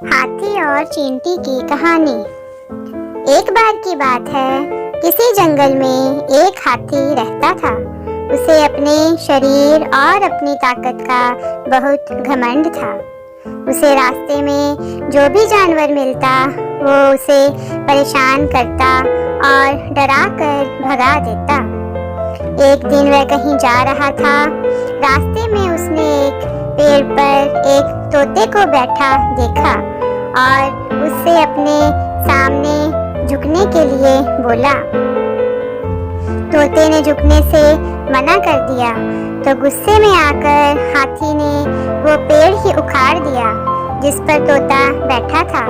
हाथी और चींटी की कहानी। एक बार की बात है, किसी जंगल में एक हाथी रहता था। उसे अपने शरीर और अपनी ताकत का बहुत घमंड था। उसे रास्ते में जो भी जानवर मिलता वो उसे परेशान करता और डरा कर भगा देता। एक दिन वह कहीं जा रहा था। रास्ते में उसने एक पेड़ पर एक तोते को बैठा देखा और उससे अपने सामने झुकने के लिए बोला। तोते ने झुकने से मना कर दिया तो गुस्से में आकर हाथी ने वो पेड़ ही उखाड़ दिया जिस पर तोता बैठा था।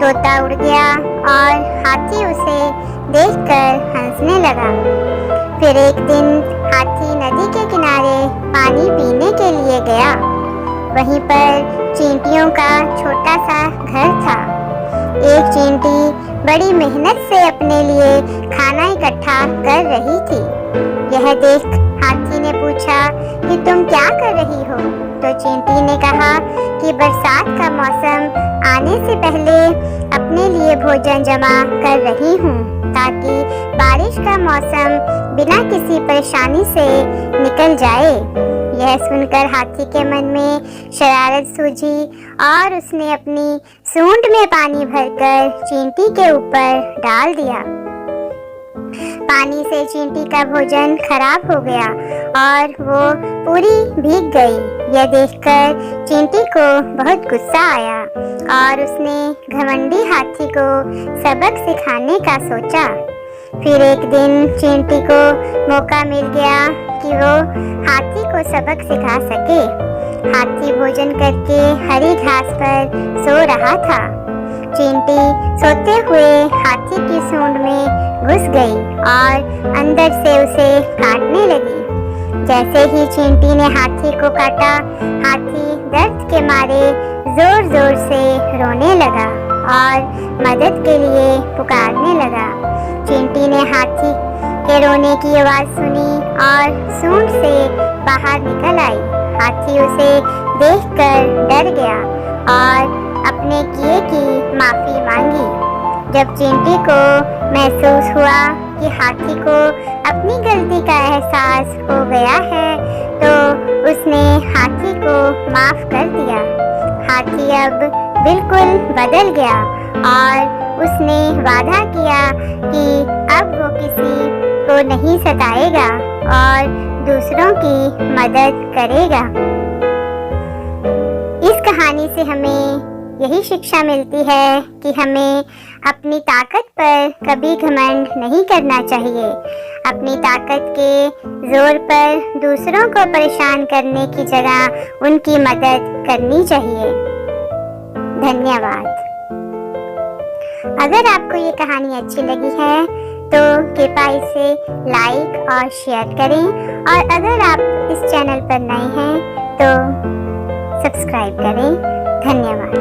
तोता उड़ गया और हाथी उसे देखकर हंसने लगा। फिर एक दिन हाथी नदी के किनारे पानी पीने के लिए गया। वहीं पर चींटियों का छोटा सा घर था। एक चींटी बड़ी मेहनत से अपने लिए खाना इकट्ठा कर रही थी। यह देख हाथी ने पूछा कि तुम क्या कर रही हो? तो चींटी ने कहा कि बरसात का मौसम आने से पहले अपने लिए भोजन जमा कर रही हूँ ताकि बारिश का मौसम बिना किसी परेशानी से निकल जाए। यह सुनकर हाथी के मन में शरारत सूझी और उसने अपनी सूंड में पानी भरकर चींटी के ऊपर डाल दिया। पानी से चींटी का भोजन खराब हो गया और वो पूरी भीग गई। यह देखकर चींटी को बहुत गुस्सा आया और उसने घमंडी हाथी को सबक सिखाने का सोचा। फिर एक दिन चींटी को मौका मिल गया कि वो हाथी को सबक सिखा सके। हाथी भोजन करके हरी घास पर सो रहा था। चींटी सोते हुए हाथी की सूंड में घुस गई और अंदर से उसे काटने लगी। जैसे ही चींटी ने हाथी को काटा, हाथी दर्द के मारे जोर जोर से रोने लगा और मदद के लिए पुकारने लगा। चींटी ने हाथी के रोने की आवाज सुनी और सूंड से बाहर निकल आई। हाथी उसे देखकर डर गया और अपने किए की माफी मांगी। जब चींटी को महसूस हुआ कि हाथी को अपनी गलती का एहसास हो गया है तो उसने हाथी को माफ कर दिया। हाथी अब बिल्कुल बदल गया और उसने वादा किया कि अब वो किसी को नहीं सताएगा और दूसरों की मदद करेगा। इस कहानी से हमें यही शिक्षा मिलती है कि हमें अपनी ताकत पर कभी घमंड नहीं करना चाहिए। अपनी ताकत के जोर पर दूसरों को परेशान करने की जगह उनकी मदद करनी चाहिए। धन्यवाद। अगर आपको ये कहानी अच्छी लगी है तो कृपया इसे लाइक और शेयर करें और अगर आप इस चैनल पर नए हैं तो सब्सक्राइब करें। धन्यवाद।